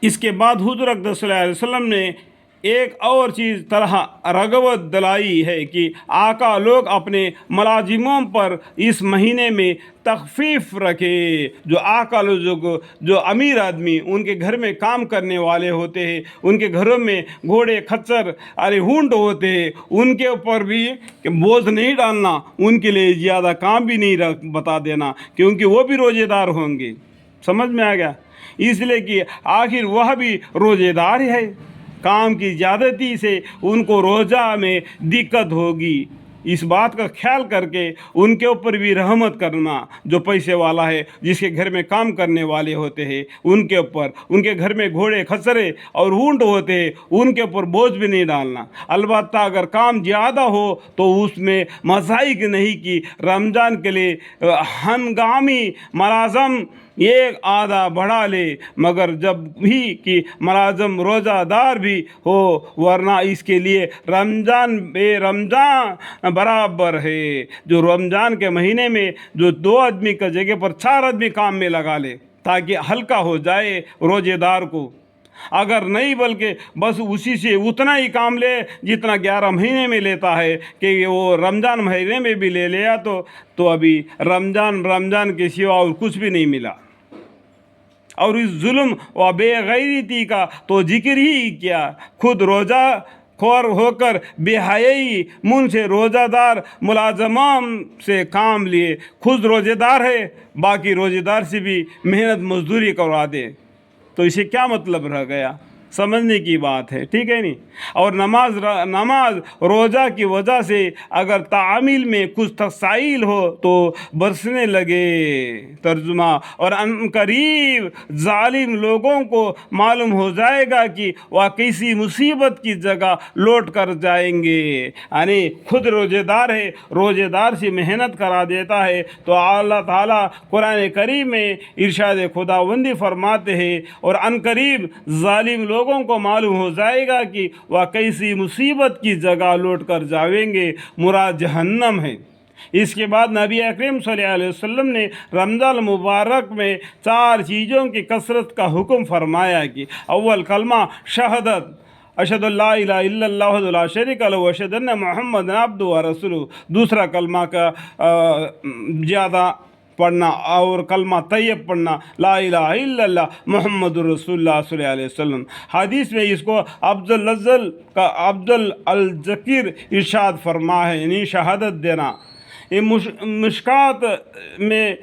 اس کے بعد حضور اقدس صلی اللہ علیہ وسلم نے ایک اور چیز طرح رغبت دلائی ہے کہ آقا لوگ اپنے ملازموں پر اس مہینے میں تخفیف رکھے. جو آقا لوگ جو امیر آدمی ان کے گھر میں کام کرنے والے ہوتے ہیں، ان کے گھروں میں گھوڑے خچر اونٹ ہوتے ہیں، ان کے اوپر بھی بوجھ نہیں ڈالنا، ان کے لیے زیادہ کام بھی نہیں بتا دینا، کیونکہ وہ بھی روزے دار ہوں گے. سمجھ میں آ گیا؟ اس لیے کہ آخر وہ بھی روزے دار ہے، کام کی زیادتی سے ان کو روزہ میں دقت ہوگی. اس بات کا خیال کر کے ان کے اوپر بھی رحمت کرنا. جو پیسے والا ہے، جس کے گھر میں کام کرنے والے ہوتے ہیں، ان کے اوپر، ان کے گھر میں گھوڑے خچرے اور اونٹ ہوتے ہیں، ان کے اوپر بوجھ بھی نہیں ڈالنا. البتہ اگر کام زیادہ ہو تو اس میں مزاحق نہیں کہ رمضان کے لیے ہنگامی ملازم ایک آدھا بڑھا لے، مگر جب بھی کہ ملازم روزہ دار بھی ہو، ورنہ اس کے لیے رمضان بے رمضان برابر ہے. جو رمضان کے مہینے میں جو 2 آدمی کا جگہ پر 4 آدمی کام میں لگا لے تاکہ ہلکا ہو جائے روزے دار کو. اگر نہیں بلکہ بس اسی سے اتنا ہی کام لے جتنا 11 مہینے میں لیتا ہے، کہ وہ رمضان مہینے میں بھی لے لیا تو ابھی رمضان کے سوا اور کچھ بھی نہیں ملا. اور اس ظلم و بے غیرتی کا تو ذکر ہی کیا. خود روزہ خور ہو کر بے حیائی من سے روزہ دار ملازموں سے کام لیے. خود روزے دار ہے، باقی روزے دار سے بھی محنت مزدوری کروا دے. تو اسے کیا مطلب رہ گیا؟ سمجھنے کی بات ہے، ٹھیک ہے نہیں؟ اور نماز روزہ کی وجہ سے اگر تعمیل میں کچھ تسائل ہو تو برسنے لگے. ترجمہ: اور ان قریب ظالم لوگوں کو معلوم ہو جائے گا کہ وہ کسی مصیبت کی جگہ لوٹ کر جائیں گے. یعنی خود روزے دار ہے، روزے دار سے محنت کرا دیتا ہے، تو اللہ تعالیٰ قرآن کریم میں ارشاد خداوندی فرماتے ہیں اور ان قریب ظالم لوگوں کو معلوم ہو جائے گا کہ وہ کیسی مصیبت کی جگہ لوٹ کر جائیں گے. مراد جہنم ہے. اس کے بعد نبی اکرم صلی اللہ علیہ وسلم نے رمضان مبارک میں 4 چیزوں کی کثرت کا حکم فرمایا کہ اول کلمہ شہادت، اشہد اللہ الہ الا اللہ وحدہ لا شریک لہ واشہد ان محمد عبدہ ورسولہ. دوسرا کلمہ کا زیادہ پڑھنا اور کلمہ طیب پڑھنا، لا الہ الا اللہ محمد رسول اللہ صلی اللہ علیہ وسلم. حدیث میں اس کو افضل الذکر ارشاد فرما ہے، یعنی شہادت دینا. یہ مشکات میں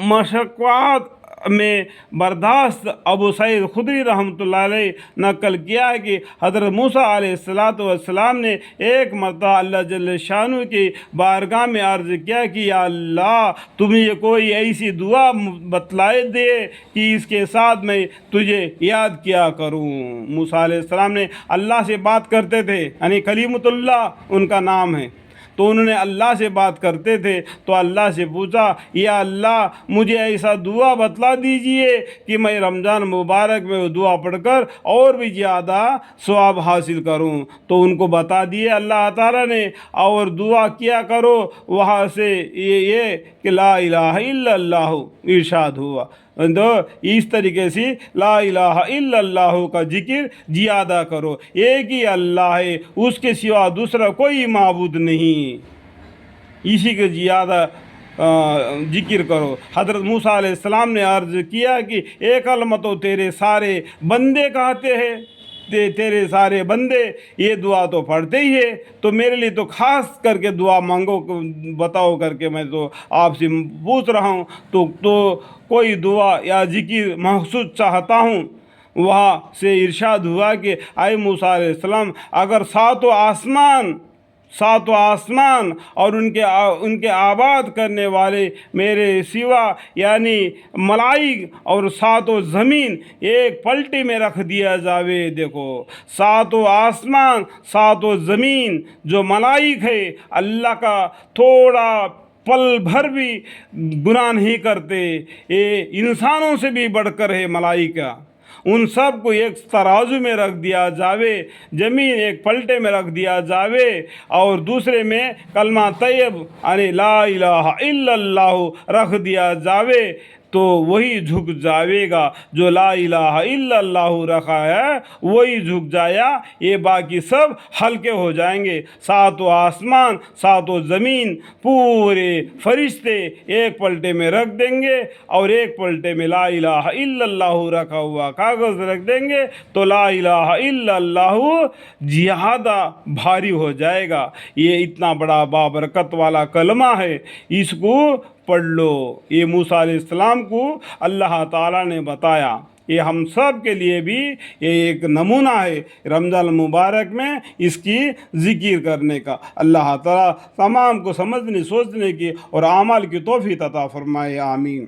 مشقات میں برداشت ابو سعید خدری رحمۃ اللہ علیہ نقل کیا ہے کہ حضرت موسیٰ علیہ السلام نے ایک مرتبہ اللہ جل شانہ کی بارگاہ میں عرض کیا کہ یا اللہ، تمہیں کوئی ایسی دعا بتلائے دے کہ اس کے ساتھ میں تجھے یاد کیا کروں. موسیٰ علیہ السلام نے اللہ سے بات کرتے تھے، یعنی کلیمۃ اللہ ان کا نام ہے، تو انہوں نے اللہ سے بات کرتے تھے تو اللہ سے پوچھا یا اللہ مجھے ایسا دعا بتلا دیجئے کہ میں رمضان مبارک میں وہ دعا پڑھ کر اور بھی زیادہ ثواب حاصل کروں. تو ان کو بتا دیے اللہ تعالیٰ نے، اور دعا کیا کرو وہاں سے یہ کہ لا الہ الا اللہ ارشاد ہوا. تو اس طریقے سے لا الہ الا اللہ کا ذکر زیادہ کرو. ایک ہی اللہ ہے، اس کے سوا دوسرا کوئی معبود نہیں، اسی کے زیادہ ذکر کرو. حضرت موسیٰ علیہ السلام نے عرض کیا کہ ایک کلمہ تو تیرے سارے بندے کہتے ہیں، تیرے سارے بندے یہ دعا تو پڑھتے ہی ہے، تو میرے لیے تو خاص کر کے دعا مانگو، بتاؤ کر کے میں تو آپ سے پوچھ رہا ہوں. تو کوئی دعا یا ذکر مخصوص چاہتا ہوں. وہاں سے ارشاد ہوا کہ اے موسیٰ علیہ السلام، اگر ساتوں آسمان اور ان کے آباد کرنے والے میرے سوا یعنی ملائک اور 7 زمین ایک پلٹی میں رکھ دیا جاوے. دیکھو 7 آسمان 7 زمین جو ملائک ہے، اللہ کا تھوڑا پل بھر بھی گناہ نہیں کرتے، یہ انسانوں سے بھی بڑھ کر ہے ملائکہ. ان سب کو ایک ترازو میں رکھ دیا جاوے، زمین ایک پلٹے میں رکھ دیا جاوے، اور دوسرے میں کلمہ طیب یعنی لا الہ الا اللہ رکھ دیا جاوے، تو وہی جھک جاوے گا، جو لا الہ الا اللہ رکھا ہے وہی جھک جایا، یہ باقی سب ہلکے ہو جائیں گے۔ ساتوں آسمان، ساتوں زمین، پورے فرشتے ایک پلٹے میں رکھ دیں گے، اور ایک پلٹے میں لا الہ الا اللہ رکھا ہوا کاغذ رکھ دیں گے، تو لا الہ الا اللہ زیادہ بھاری ہو جائے گا۔ یہ اتنا بڑا بابرکت والا کلمہ ہے، اس کو پڑھ لو۔ یہ موسیٰ علیہ السلام کو اللہ تعالیٰ نے بتایا، یہ ہم سب کے لیے بھی یہ ایک نمونہ ہے رمضان المبارک میں اس کی ذکر کرنے کا۔ اللہ تعالیٰ تمام کو سمجھنے، سوچنے کی اور اعمال کی توفیق عطا فرمائے، آمین۔